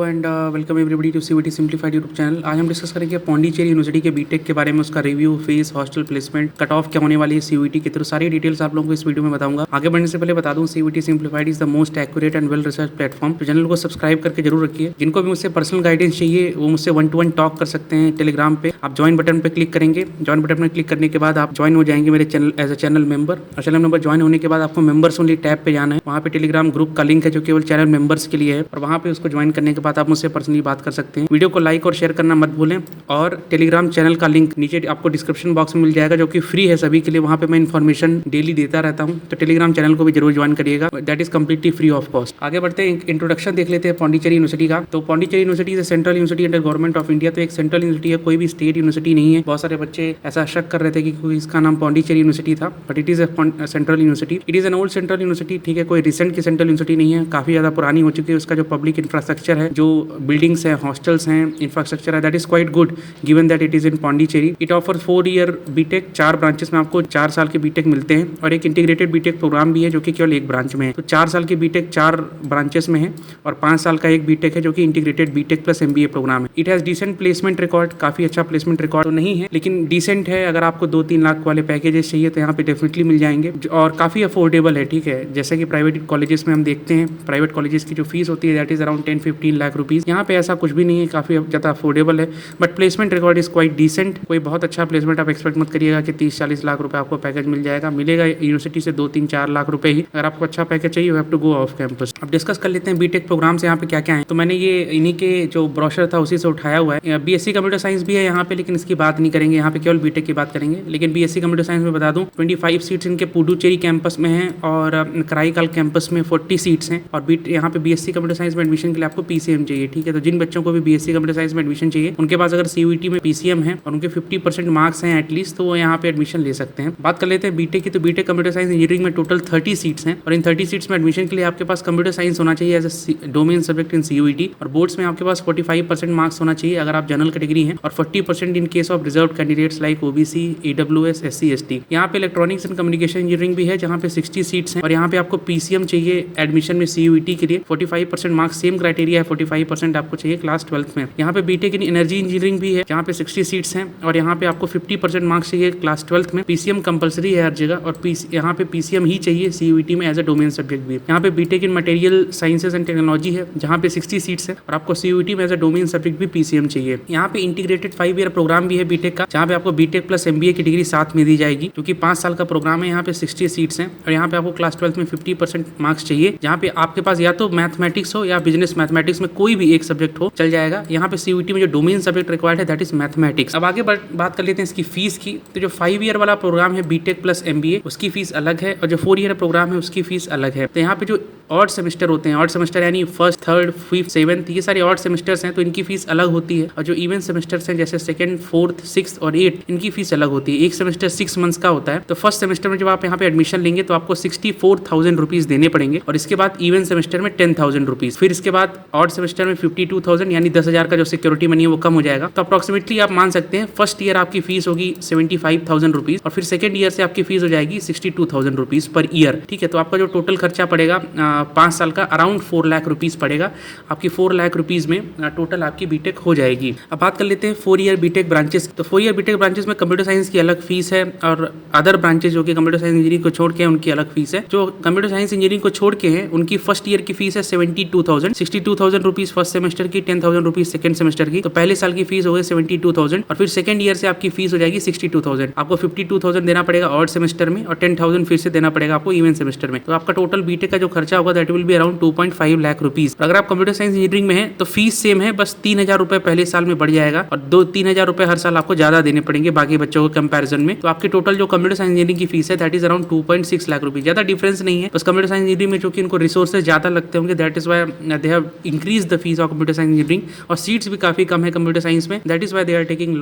And welcome everybody to CVT simplified YouTube channel. आज हम discuss करेंगे पौंडीचेरी यूनिवर्सिटी के बीटेक के बारे में, उसका review, fees, hostel placement, cut off क्या होने वाली है सीवीटी के थ्रू, सारी डिटेल्स आप लोगों को इस वीडियो में बताऊंगा। आगे बढ़ने से पहले बता दूं, CVT simplified is the most accurate and well research platform. तो चैनल को सब्सक्राइब करके जरूर रखिए। जिनको भी मुझसे पर्सनल गाइडेंस चाहिए वो मुझसे 1-to-1 टॉक कर सकते हैं टेलीग्राम पे। आप ज्वाइन बटन पे क्लिक करेंगे, ज्वाइन बटन पे क्लिक करने के बाद आप ज्वाइन हो जाएंगे मेरे channel as a channel member. और चैनल मेंबर ज्वाइन होने के बाद आपको मेंबर्स ओनली टैब पे जाना है। वहाँ पे टेलीग्राम ग्रुप का लिंक है जो केवल चैनल मेंबर्स के लिए है, और वहाँ पे उसको ज्वाइन करने के बाद आप मुझसे पर्सनली बात कर सकते हैं। वीडियो को लाइक और शेयर करना मत भूलें। और टेलीग्राम चैनल का लिंक नीचे आपको डिस्क्रिप्शन बॉक्स में मिल जाएगा, जो कि फ्री है सभी के लिए। वहाँ पे मैं इन्फॉर्मेशन डेली देता रहता हूँ, तो टेलीग्राम चैनल को भी जरूर ज्वाइन करिएगा। That is completely free of cost. आगे बढ़ते हैं, इंट्रोडक्शन देख लेते हैं पौंडीचेरी यूनिवर्सिटी का। तो Pondicherry university is central university under government of India. तो एक सेंट्रल यूनिवर्सिटी है, कोई भी स्टेट यूनिवर्सिटी नहीं है। बहुत सारे बच्चे ऐसा शक कर रहे थे कि इसका नाम पौंडीचेरी यूनिवर्सिटी था, but it is central university. It is an old central university, ठीक है, कोई रिसेंट की सेंट्रल यूनिवर्सिटी नहीं है, काफी ज्यादा पुरानी हो चुकी है। उसका जो पब्लिक इंफ्रास्ट्रक्चर है, जो बिल्डिंग्स है, हॉस्टल्स हैं, इंफ्रास्ट्रक्चर है, that is quite good given that it is in Pondicherry. It offer 4 year BTech, 4 branches में आपको 4 साल के बीटेक मिलते हैं, और एक इंटीग्रेटेड बीटेक प्रोग्राम भी है जो कि केवल एक ब्रांच में है। तो 4 साल के बीटेक 4 ब्रांचेस में है, और 5 साल का एक बीटेक है जो कि integrated BTech plus MBA program है। It has decent placement record, काफी अच्छा प्लेसमेंट रिकॉर्ड तो नहीं है, लेकिन डिसेंट है। अगर आपको 2-3 लाख वाले पैकेजेस चाहिए तो यहाँ पे डेफिनेटली मिल जाएंगे, और काफी अफोर्डेबल है, ठीक है। जैसे कि प्राइवेट कॉलेजेस में हम देखते हैं, प्राइवेट कॉलेजेस की जो फीस होती है that is around 10-15 lakh rupees. यहाँ पे ऐसा कुछ भी नहीं है, काफी ज्यादा अफोर्डेबल है, but placement record is quite decent. कोई बहुत अच्छा प्लेसमेंट आप एक्सपेक्ट मत करिएगा कि 30-40 लाख रुपए आपको पैकेज मिल जाएगा। मिलेगा यूनिवर्सिटी से 2-3-4 लाख रुपए ही। अगर आपको अच्छा पैकेज चाहिए, you have to go off campus. अब डिस्कस कर लेते हैं बीटेक प्रोग्राम्स यहाँ पे क्या क्या है। तो मैंने ये इन्हीं के जो ब्रोशर था उसी से उठाया हुआ है। बीएससी कंप्यूटर साइंस भी है यहाँ पे, लेकिन इसकी बात नहीं करेंगे, यहाँ पे केवल बीटेक की बात करेंगे। लेकिन बीएससी कंप्यूटर साइंस में बता दूं, 25 सीट्स इनके पुडुचेरी कैंपस में है, और कराईकाल कैंपस में 40 सीट्स हैं। और यहाँ पे बीएससी कंप्यूटर साइंस में एडमिशन के लिए आपको पीसीएम चाहिए, ठीक है। तो जिन बच्चों को भी बीएससी कंप्यूटर साइंस में एडमिशन चाहिए, उनके पास अगर सीयूईटी में पीसीएम है और उनके 50% मार्क्स हैं एटलीस्ट, तो वो यहाँ पे एडमिशन ले सकते हैं। बात कर लेते हैं बीटेक की। तो बीटेक कंप्यूटर साइंस इंजीनियरिंग में टोटल 30 सीट्स हैं, और इन 30 सीट्स में एडमिशन के लिए आपके पास कंप्यूटर साइंस होना चाहिए as a domain subject in CUET, और बोर्ड्स में आपके पास 45% मार्क्स होना चाहिए अगर आप जनरल कैटेगरी हैं, और 40% in case of reserve candidates like OBC, EWS, SC, ST. यहाँ पे इलेक्ट्रॉनिक्स एंड कम्युनिकेशन इंजीनियरिंग भी है, जहाँ पे 60 सीट्स हैं, और यहाँ पे आपको पीसीएम चाहिए एडमिशन में सीयूईटी के लिए। 45% मार्क्स, सेम क्राइटेरिया है, 45% आपको चाहिए क्लास 12th में। यहाँ पे बीटेक इन एनर्जी इंजीनियरिंग भी है, जहाँ पे 60 सीट्स हैं, और यहाँ पे आपको 50% मार्क्स चाहिए क्लास 12th में। पीसीएम कंपलसरी है हर जगह, और यहाँ पे पीसीएम ही चाहिए सीयूईटी में एज अ डोमेन सब्जेक्ट भी। यहाँ पे BTech in material sciences and technology है, जहाँ पे 60 सीट्स है, और आपको सीयूईटी में एज अ डोमेन सब्जेक्ट भी पीसीएम चाहिए। यहाँ पे इंटीग्रेटेड 5 ईयर प्रोग्राम भी है बीटेक का, जहाँ पे आपको बीटेक प्लस एमबीए की डिग्री साथ में दी जाएगी, क्योंकि 5 साल का प्रोग्राम है। यहाँ पे 60 सीट्स हैं, और यहाँ पे आपको क्लास 12th में 50% मार्क्स चाहिए, जहाँ पे आपके पास या तो मैथमेटिक्स हो या बिजनेस मैथमेटिक्स में कोई भी एक सब्जेक्ट हो चल जाएगा। यहाँ पे सीयूईटी में जो डोमेन सब्जेक्ट रिक्वायर्ड है दैट इज मैथमेटिक्स। अब आगे बात कर लेते हैं इसकी फीस की। तो जो 5 ईयर वाला प्रोग्राम है बीटेक प्लस एमबीए, उसकी फीस अलग है, और जो 4 ईयर प्रोग्राम है उसकी फीस अलग है। तो यहाँ पे जो ऑड सेमेस्टर होते हैं, ऑड सेमेस्टर यानी 1st, 3rd, 5th, 7th, ये सारे ऑड सेमेस्टर्स हैं, तो इनकी फीस अलग होती है। और जो इवन सेमेस्टर्स हैं जैसे 2nd, 4th, 6th और 8th, इनकी फीस अलग होती है। एक सेमेस्टर 6 मंथ्स का होता है। तो फर्स्ट सेमेस्टर में जब आप यहाँ पे एडमिशन लेंगे तो आपको 64,000 रुपीज देने पड़ेंगे, और इसके बाद इवन सेमेस्टर में 10,000 रुपीज। फिर इसके बाद ऑड सेमेस्टर में 52,000 यानी 10,000 का जो सिक्योरिटी मनी है वो कम हो जाएगा। तो अप्रोक्सीमेटली आप मान सकते हैं फर्स्ट ईयर आपकी फीस होगी 75,000 रुपीज, और फिर सेकंड ईयर से आपकी फीस हो जाएगी 62,000 रुपीज पर ईयर, ठीक है। तो आपका जो टोटल खर्चा पड़ेगा 5 साल का अराउंड 4 लाख रुपीज पड़ेगा। आपकी 4 लाख रुपीज में टोटल आपकी बीटेक हो जाएगी। अब बात कर लेते हैं 4 ईयर बीटेक ब्रांचेस। तो 4 ईयर बीटेक ब्रांचेस में कंप्यूटर साइंस की अलग फीस है, और अदर ब्रांचेस जो कि कंप्यूटर साइंस इंजीनियरिंग को छोड़ के हैं उनकी अलग फीस है। जो कंप्यूटर साइंस इंजीनियरिंग को छोड़ के हैं उनकी फर्स्ट ईयर की फीस है 62,000 रुपीज फर्स्ट सेमेस्टर की, 10,000 रुपीज सेकंड सेमेस्टर की। तो पहले साल की फीस हो गई 72,000, और फिर सेकंड ईयर से आपकी फीस हो जाएगी 62,000। आपको 52,000 देना पड़ेगा ऑड सेमेस्टर में, और 10,000 फिर से देना पड़ेगा आपको इवन सेमेस्टर में। तो आपका टोटल बीटेक का जो खर्चा होगा that will be around 2.5 lakh rupees. अगर आप कंप्यूटर साइंस इंजीनियरिंग में है तो फीस सेम है, बस 3,000 रुपए पहले साल में बढ़ जाएगा, और 2-3,000 रुपए हर साल आपको ज्यादा देने पड़ेंगे बाकी बच्चों को कंपैरिजन में। तो आपकी टोटल जो कंप्यूटर साइंस इंजीनियरिंग की फीस है that is around 2.6 lakh rupees. ज्यादा डिफरेंस नहीं है, बस कंप्यूटर साइंस इंजीनियरिंग में चूंकि इनको रिसोर्सेज ज्यादा लगते होंगे, that is why they have increase the fees of computer science engineering, और सीट्स भी काफी कम है कंप्यूटर साइंस में, that is why they are taking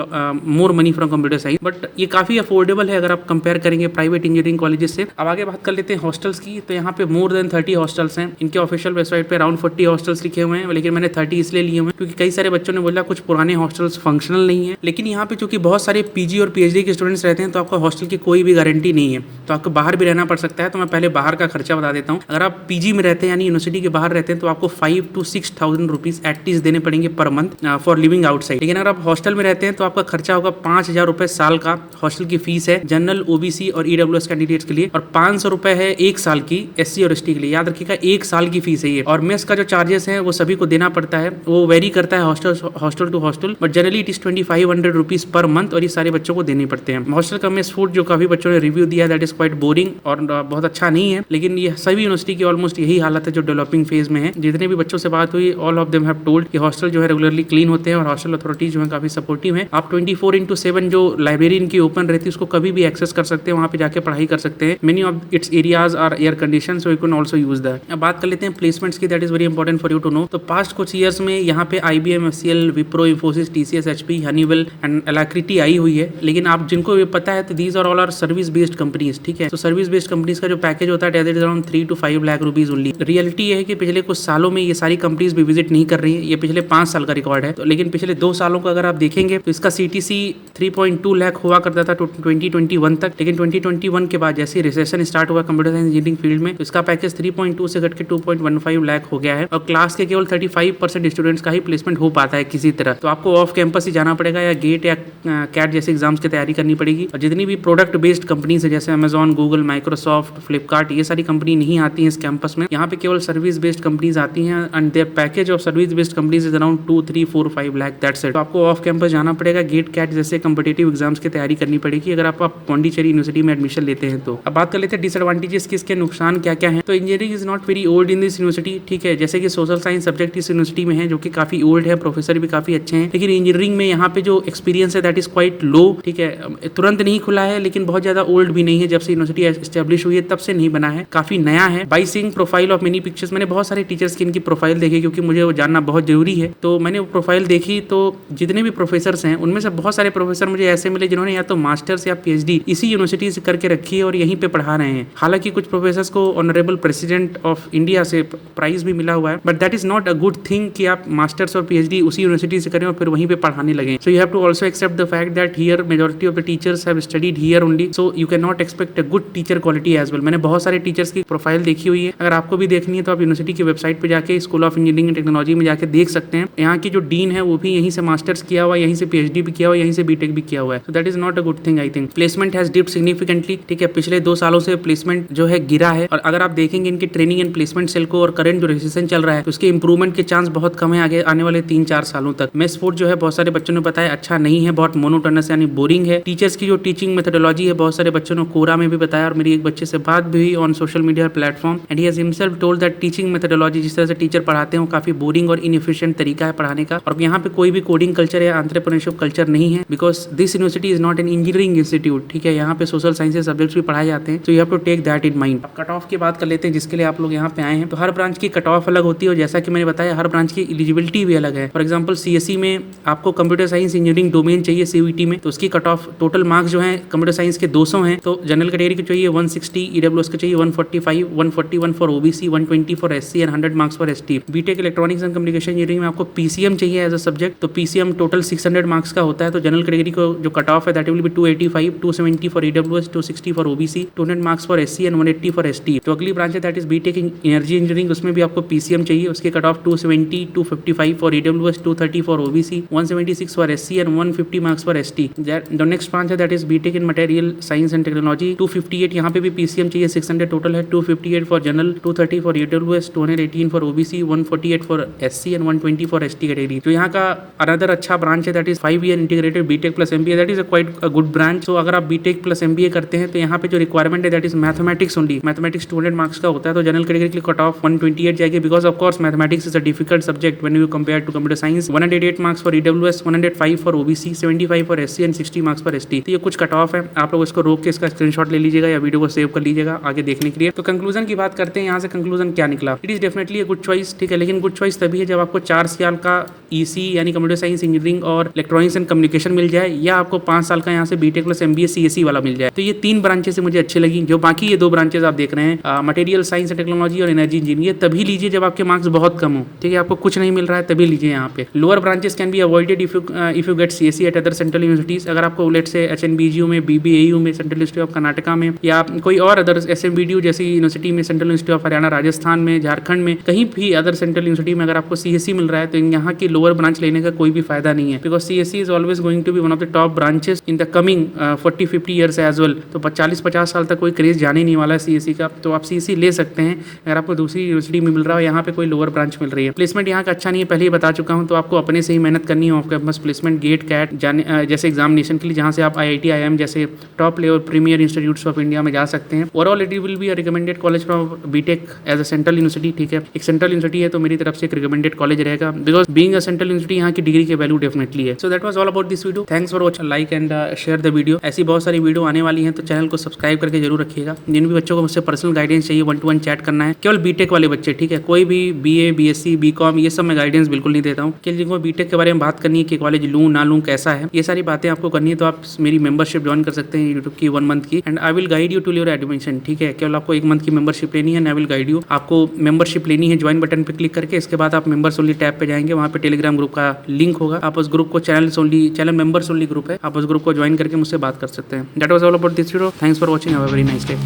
more money from computer science. But ये काफी अफोर्डेबल है अगर आप कंपेयर करेंगे प्राइवेट इंजीनियरिंग कॉलेजेस से। अब आगे बात कर लेते हैं हॉस्टल्स की। तो यहाँ पे मोर देन 30 हॉस्टल्स हैं। इनके ऑफिशियल वेबसाइट पे अराउंड 40 हॉस्टल्स लिखे हुए हैं, लेकिन मैंने 30 इसलिए लिए हुए हैं क्योंकि कई सारे बच्चों ने बोला कुछ पुराने हॉस्टल्स फंक्शनल नहीं है। लेकिन यहाँ पे चूंकि बहुत सारे पीजी और पीएचडी के स्टूडेंट्स रहते हैं, तो आपका हॉस्टल की कोई भी गारंटी नहीं है, तो आपको बाहर भी रहना पड़ सकता है। तो मैं पहले बाहर का खर्चा बता देता हूँ। अगर आप पीजी में रहते हैं यानी यूनिवर्सिटी के बाहर रहते हैं तो आपको 5,000 to 6,000 1000 रुपीज एटलीस्ट देने पड़ेंगे per month for living outside. लेकिन अगर आप हॉस्टल में रहते हैं तो आपका खर्चा होगा 5000 रुपए साल का हॉस्टल की फीस है जनरल, ओबीसी और ईडब्ल्यूएस कैंडिडेट्स के लिए, और 500 रुपए है एक साल की एससी और एसटी के लिए। याद रखिएगा एक साल की फीस है ये। और मेस का जो चार्जेस है वो सभी को देना पड़ता है, वो वेरी करता है hostel to hostel, but generally it is 2500 rupees per month और ये सारे बच्चों को देने पड़ते हैं। हॉस्टल का मेस फूड जो काफी बच्चों ने रिव्यू दिया दैट इज क्वाइट बोरिंग और बहुत अच्छा नहीं है, लेकिन ये सभी यूनिवर्सिटी की ऑलमोस्ट यही हालत है जो डेवलपिंग फेज में है। जितने भी बच्चों से बात हुई all of them have told कि हॉस्टल जो है रेगुलरली क्लीन होते हैं और हॉस्टल अथॉरिटीज जो है काफी सपोर्टिव है। आप 24/7 जो लाइब्रेरी इनकी ओपन रहती है उसको कभी भी एक्सेस कर सकते हैं, वहाँ पे जाके पढ़ाई कर सकते हैं। Many of its areas are air condition so you can also use that. अब बात कर लेते हैं प्लेसमेंट्स की, that is very important for you to know. तो पास्ट कुछ ईयर्स में यहाँ पे IBM, HCL, Wipro, Infosys, TCS, HP, Honeywell and Alacrity आई हुई है। लेकिन आप जिनको ये पता है तो these are all are service based companies, ठीक है। तो सर्विस बेस्ड कंपनीज का जो पैकेज होता है that is around 3 to 5 lakh rupees only. Reality ये है कि पिछले कुछ सालों में ये सारी कंपनीज भी विजिट नहीं कर रही है, ये पिछले 5 साल का रिकॉर्ड है। तो लेकिन पिछले 2 सालों का अगर आप देखेंगे तो इसका CTC 3.2 लाख हुआ करता था 2021 तक, लेकिन 2021 के बाद जैसे रिसेशन स्टार्ट हुआ कंप्यूटर साइंस इंजीनियरिंग फील्ड में तो इसका पैकेज 3.2 से घट के 2.15 लाख हो गया है। और क्लास के केवल 35% स्टूडेंट्स का ही प्लेसमेंट हो पाता है किसी तरह। तो आपको ऑफ कैंपस ही जाना पड़ेगा या गेट या कैट जैसे एग्जाम्स की तैयारी करनी पड़ेगी। और जितनी भी प्रोडक्ट बेस्ड कंपनीज है जैसे अमेजॉन, गूगल, माइक्रोसॉफ्ट, फ्लिपकार्ट, ये सारी कंपनी नहीं आती है इस कैंपस में। यहाँ पे केवल सर्विस बेस्ड कंपनीज आती हैं and their package of service based companies is around 2, 3, 4, 5 lakh, that's it. तो आपको ऑफ कैंपस जाना पड़ेगा, गेट कैट जैसे कॉम्पिटिटिव एग्जाम्स की तैयारी करनी पड़ेगी अगर आप पौंडीचेरी यूनिवर्सिटी में एडमिशन लेते हैं तो। अब बात कर लेते हैं डिसएडवांटेजेस की, इसके नुकसान क्या क्या है। तो engineering is not very old in this university, ठीक है। जैसे कि सोशल साइंस सब्जेक्ट इस यूनिवर्सिटी में है जो कि काफी ओल्ड है, प्रोफेसर भी काफी अच्छे हैं, लेकिन इंजीनियरिंग में यहाँ पे जो एक्सपीरियंस है दैट इज क्वाइट लो, ठीक है। तुरंत नहीं खुला है लेकिन बहुत ज्यादा ओल्ड भी नहीं है, जब से यूनिवर्सिटी एस्टेब्लिश हुई है तब से नहीं बना है, काफी नया है। By seeing profile of many pictures, मैंने बहुत सारे टीचर्स की इनकी प्रोफाइल देखी क्योंकि मुझे वो जानना बहुत जरूरी है। तो मैंने वो प्रोफाइल देखी तो जितने भी प्रोफेसर्स हैं उनमें से बहुत सारे प्रोफेसर मुझे ऐसे मिले जिन्होंने या तो मास्टर्स या PhD इसी यूनिवर्सिटी से करके रखी है और यहीं पे पढ़ा रहे हैं। हालांकि कुछ प्रोफेसर्स को ऑनरेबल प्रेसिडेंट ऑफ इंडिया से प्राइज भी मिला हुआ है, but that is not a good thing कि आप मास्टर्स और PhD उसी यूनिवर्सिटी से करें और फिर वहीं पे पढ़ाने लगे। So you have to also accept the fact that here majority of the teachers have studied here only, so you can not expect a good teacher quality as well. मैंने बहुत सारे टीचर्स की प्रोफाइल देखी हुई है, अगर आपको भी देखनी है तो आप यूनिवर्सिटी की वेबसाइट पे जाके school of engineering and technology में जाके देख सकते हैं। यहाँ की जो डीन है वो भी यहीं से मास्टर्स किया हुआ है, यहीं से PhD भी किया हुआ है, यहीं से BTech भी किया हुआ है। So that is not a good thing I think. Placement has dipped significantly, ठीक है। पिछले 2 सालों से प्लेसमेंट जो है गिरा है और अगर आप देखेंगे इनकी ट्रेनिंग एंड प्लेसमेंट सेल को और करंट जो रेजिस्ट्रेशन चल रहा है तो उसके इंप्रूवमेंट के चांस बहुत कम है आगे आने वाले 3-4 सालों तक। मेस फूड जो है बहुत सारे बच्चों ने बताया अच्छा नहीं है, बहुत मोनोटोनस यानी बोरिंग है। टीचर्स की जो टीचिंग मेथोडोलॉजी है बहुत सारे बच्चों ने कोरा में भी बताया और मेरी एक बच्चे से बात भी हुई on social media platform and he has himself told that teaching methodology जिस तरह से टीचर पढ़ाते हैं वो काफी बोरिंग और इनएफिशिएंट तरीका है पढ़ाने का। और यहाँ पे कोई भी कोडिंग कल्चर या एंटरप्रेन्योरशिप कल्चर नहीं है because this university is not an engineering institute, ठीक है। यहाँ पे सोशल साइंसेज सब्जेक्ट्स भी पढ़ाए जाते हैं, तो you have to take that in mind. Cut off की बात कर लेते हैं जिसके लिए आप लोग यहाँ पे आए हैं। तो हर ब्रांच की कट ऑफ अलग होती है और जैसा कि मैंने बताया हर ब्रांच की एलिजिबिलिटी भी अलग है। फॉर एग्जाम्पल CSE में आपको कंप्यूटर साइंस इंजीनियरिंग डोमेन चाहिए CUET में, तो उसकी कट ऑफ टोटल मार्क्स जो है कंप्यूटर साइंस के 200 हैं। तो जनरल कैटेगरी को चाहिए 160, EWS को चाहिए 145, 141 for OBC, 120 for SC and 100 marks for ST। BTech electronics and communication engineering में आपको PCM चाहिए एज अ सब्जेक्ट, तो PCM टोटल 600 मार्क्स का होता है। तो जनरल कैटेगरी को जो कट ऑफ है that will be 285, 270 for EWS, 260 for OBC, 200 marks for SC and 180 for ST। तो अगली ब्रांच है that is BTech energy engineering, उसमें भी आपको PCM चाहिए, उसके cut off 270, 255 for EWS, 230 for OBC, 176 for SC and 150 marks for ST। The next branch है that is BTech in material science and technology, 258, यहाँ पे भी PCM चाहिए 600 टोटल है, 258 for general, 230 for EWS, 218 for OBC, 148 for SC and 120 for ST category. तो यहाँ का another अच्छा ब्रांच है that is 5 year integrated BTech plus MBA, that is quite a good branch. तो अगर आप BTech प्लस MBA करते हैं तो यहाँ पे जो रिक्वायरमेंट है that is mathematics only, mathematics 200 marks का होता है। तो जनरल कैटेगरी के लिए कट ऑफ 128 जाएगी because of course mathematics is a difficult subject when you compare to computer science. 188 marks for EWS, 105 for OBC, 75 for SC and 60 marks for ST। तो ये कुछ कट ऑफ है, आप लोग इसको रोक के इसका स्क्रीनशॉट ले लीजिएगा या वीडियो को सेव कर लीजिएगा आगे देखने के लिए। तो कंक्लूजन की बात करते हैं, यहाँ से कंक्लूजन क्या निकला। It is definitely a good choice, ठीक है, लेकिन गुड चॉइस तभी है जब आपको 4 साल का EC यानी कंप्यूटर साइंस इंजीनियरिंग और इलेक्ट्रॉनिक्स एंड कम्युनिकेशन मिल जाए या आपको 5 साल का यहाँ से BTech प्लस MBA CSE वाला मिल जाए। तो ये 3 ब्रांचेस मुझे अच्छी लगी। जो बाकी ये 2 ब्रांचेस आप देख रहे हैं मटेरियल साइंस एंड टेक्नोलॉजी और एनर्जी इंजीनियरिंग, तभी लीजिए जब आपके मार्क्स बहुत कम हो, ठीक है, आपको कुछ नहीं मिल रहा है तभी लीजिए यहाँ पे। Lower branches can be avoided if you get CSE eight other central universities. अगर आपको लेट से HNBGU में, BBAU में, सेंट्रल यूनिवर्सिटी ऑफ कर्नाटका में या कोई और अदर SMBDU जैसी यूनिवर्सिटी में, central university of Haryana, Rajasthan में, झारखंड में, कहीं भी अदर सेंट्रल यूनिवर्सिटी यूनिवर्सिटी में अगर आपको CSE मिल रहा है तो यहाँ की लोअर ब्रांच लेने का कोई भी फायदा नहीं है, because CSE is always going to be one of the top branches in the coming 40-50 years as well. तो 40-50 साल तक कोई क्रेज जाने नहीं वाला है CSE का, तो आप CSE ले सकते हैं अगर आपको दूसरी यूनिवर्सिटी में मिल रहा है, यहाँ पे कोई लोअर ब्रांच मिल रही है। प्लेसमेंट यहाँ का अच्छा नहीं है, पहले ही बता चुका हूँ, तो आपको अपने से ही मेहनत करनी है off campus placement, GATE CAT जाने जैसे एग्जामिनेशन के लिए, जहाँ से आप IIT IIM जैसे top level premier institutes of India में जा सकते हैं। Overall it will be a recommended college from BTech as a central university, ठीक है। एक सेंट्रल यूनिवर्सिटी है तो मेरी तरफ से एक रिकमेंडेड कॉलेज रहेगा, because being a central university यहाँ की डिग्री के वैल्यू डेफिनेटली है। So that was all about this video. Thanks for watching, like and share the video. ऐसी बहुत सारी वीडियो आने वाली हैं, तो चैनल को सब्सक्राइब करके जरूर रखिएगा। जिन भी बच्चों को मुझसे पर्सनल गाइडेंस चाहिए, 1-to-1 चैट करना है, केवल बीटेक वाले बच्चे, ठीक है। कोई भी BA BSc BCom ये सब मैं गाइडेंस बिल्कुल नहीं देता हूँ। कि जिनको बीटेक के बारे में बात करनी है कि कॉलेज लूँ ना लूँ, कैसा है, ये सारी बातें आपको करनी है, तो आप मेरी मेंबरशिप ज्वाइन कर सकते हैं यूट्यूब की 1 मंथ की, and I will guide you to your admission, ठीक है। केवल आपको 1 मंथ की मेंबरशिप लेनी है, आई विल गाइड यू। आपको मेंबरशिप लेनी है, ज्वाइन बटन पे क्लिक करके, इसके बाद आप मेंबर्स ओनली टैब पे जाएंगे, वहाँ पे टेलीग्राम ग्रुप का लिंक होगा। आप उस ग्रुप को चैनल मेंबर्स ओनली ग्रुप है, आप उस ग्रुप को ज्वाइन करके मुझसे बात कर सकते हैं। That was all about this video. Thanks for watching, have a very nice day.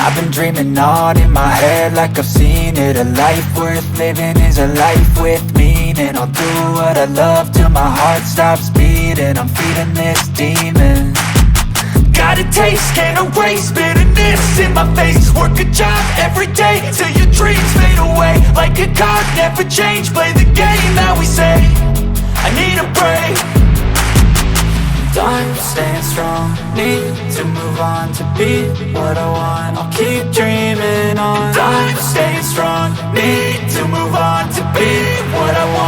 I've been dreaming on in my head like I've seen it. A life worth living is a life with meaning. I'll do what I love till my heart stops beating. I'm feeding this demon. Got a taste, can't erase bitterness in my face. Work a job every day till your dreams fade away. Like a card, never change, play the game that we say. I need a break. I'm staying strong, need to move on to be what I want. I'll keep dreaming on. I'm staying strong, need to move on to be what I want.